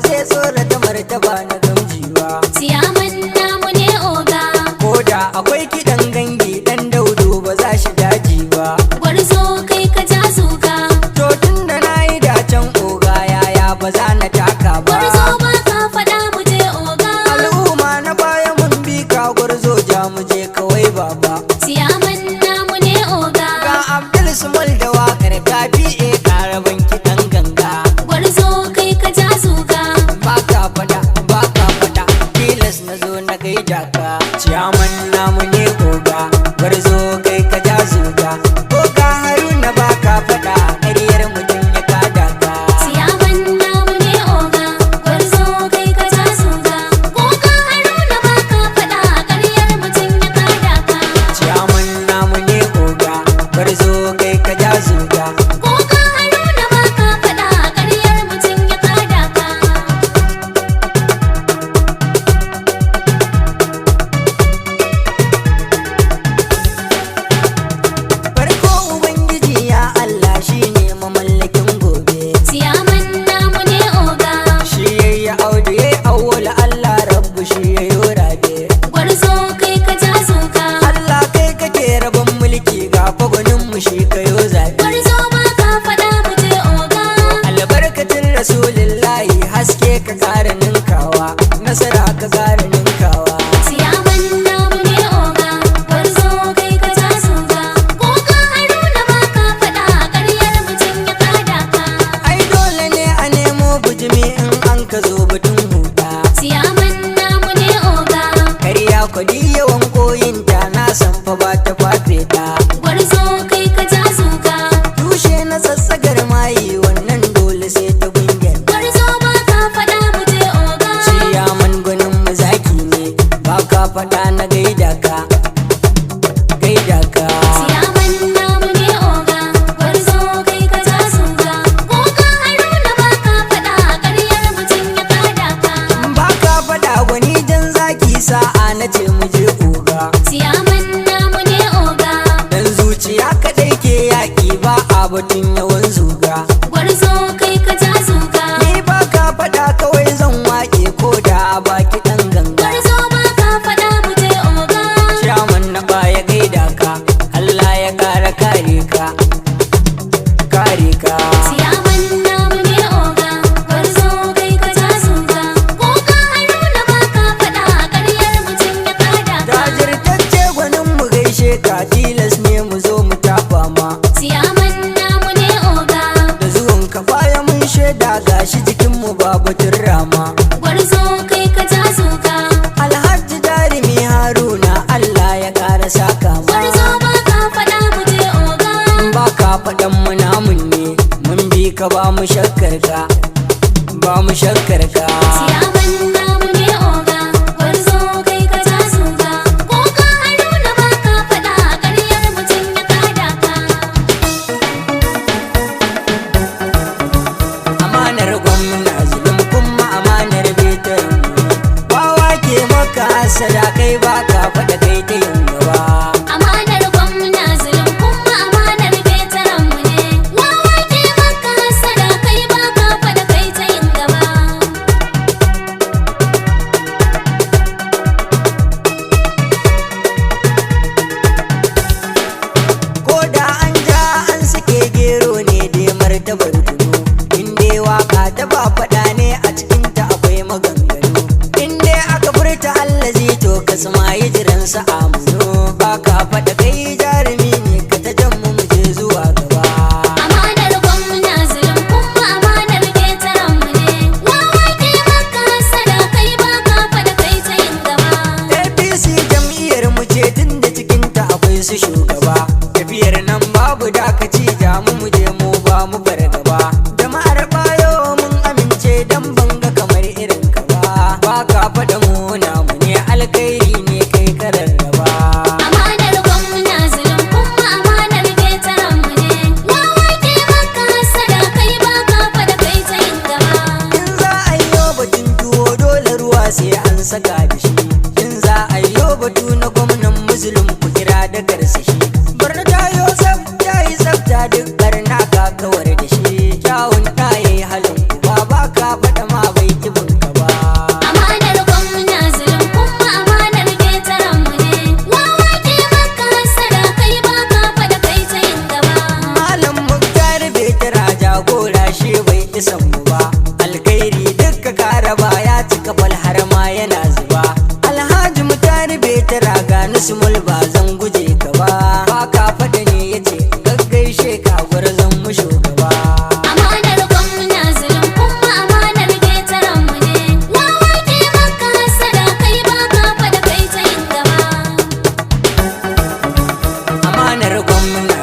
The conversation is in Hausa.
zai tsorata martaba na gamjiwa. Ciyaman namu ne oga, Koda akwai kiɗan gangi ɗan daudu ba za shi daji ba. gwarzo kai ka ja zuga. To tun da na yi dacen oga yaya ba za na taka ba. Gwarzo ba ka faɗa mu je oga. Al'umma na baya mun bi ka gwarzo ja mu je kawai baba. Ciyaman namu ne oga, Ga Abdul Sumal da waƙar gafi ƙaraban kiɗan ganga. gwarzo kai ka ja zuga. Ba ka faɗa tilas na zo na gaida ka. Ciyaman namu ne oga gwarzo kai ka ja zuga. Oga Haruna ba ka faɗa ƙaryar mutum ya kada ka. Ciyaman namu ne oga, gwarzo kai ka ja zuga. Oga Haruna ba ka faɗa, ƙaryar mutum ya kada ka. Ciyaman namu ne oga gwarzo kai ka ja zuga. Oga Haruna ba ka faɗa, ƙaryar mutum ya kada ka. Farko Ubangiji ya Allah shine mamallakin gobe. Ciyaman namu ne oga, Shi yayi audu yayi awwal Allah rabbu shi yayi rabe. gwarzo kai ka ja zuga. Allah kai kake rabon mulki ga fagwanin mu shi kayo zabe. Gwarzo ba ka faɗa mu je oga. Albarkacin Rasulillahi haske ka ƙara ninkawa, nasara ka ƙara ninkawa. Ciyaman namu ne oga, gwarzo kai ka ja zuga. Oga Haruna ba ka faɗa, ƙaryar mutum ya kada ka. Ai dole ne a nemo bujimi in an ka zo batun huta. Ciyaman namu ne oga, Karya kwadi yawan koyinta na san fa ba ta fafe ta. gwarzo kai ka ja zuga. Tushe na sassagar mayi wannan dole sai ta gungiyar. Gwarzo ba ka faɗa mu je oga. Ciyaman gwanin mu zaki ne ba ka faɗa na gaida ka. Gaida ka. Ciyaman namu ne oga, gwarzo kai ka ja zuga. Oga Haruna ba ka faɗa, ƙaryar mutum ya kada ka. Ba ka faɗa gwani jan zaki sa'a na ce mu je oga. Ciyaman namu ne oga, Dan zuciya kaɗai ke yaƙi ba a batun yawan zuga. gwarzo kai ka ja zuga. Ni ba ka faɗa kawai zan waƙe ko da a baki ɗan ganga. Gwarzo ba ka faɗa mu je oga. Ciyaman na baya gaida ka, Allah ya ƙara kare ka. Kare ka. Ciyaman namu ne oga, gwarzo kai ka ja zuga. Oga Haruna ba ka faɗa, ƙaryar mutum ya kada ka. Jajirtacce gwanin mu gaishe ka tilas ne mu zo mu tafa ma. Ciyaman namu ne oga, Da zuwan ka baya mun shaida gashi jikin mu ba batun rama. gwarzo kai ka ja zuga. Alhaji jarumi Haruna Allah ya ƙara saka ma. Gwarzo ba ka faɗa mu je oga. Ba ka faɗan mu namun ne mun bi ka ba mu shakkar ka. Ba mu shakkar ka. Ciyaman namu ne oga, gwarzo kai ka ja zuga. Oga Haruna ba ka faɗa, ƙaryar mutum ya kada ka. Amanar gwamna zulum kuma amanar betar mu. Wawa ke maka hasada kai ba ka faɗa kai ta yin gaba. Amanar gwamna zulum kuma amanar betaran mu ne. Wawa ke maka hasada kai ba ka faɗa kai ta yin gaba. Ko da an ja an sake gero ne dai martabar tuno. In dai waka ta ba faɗa ne a cikin ta akwai maganganu. In dai aka furta allazi to ka yi jiransa amuno. Ba ka faɗa kai jarumi ne ka ta jan mu je zuwa gaba. Amanar gwamna zulum kuma amanar betaran mu ne. Wawa ke maka hasada kai ba ka faɗa kai ta yin gaba. APC jam'iyyar mu ce tun da cikin ta akwai su shugaba. Tafiyar nan babu dakaci ja mu je mu ba mu fargaba. Jama'ar bayo mun amince dan banga kamar irin ka ba. Ba ka faɗa mu namu ne alkhairi ne kai ka rarraba. Amanar gwamna zulum kuma amanar betaran mu ne. Wawa ke maka hasada kai ba ka faɗa kai ta yin gaba. In za a yi batun tuwo dole ruwa sai an saka da shi. In za a yi batu na gwamnan musulun ku kira da karsashi. Barna ta yi tsafta duk barna ka amanar gwamna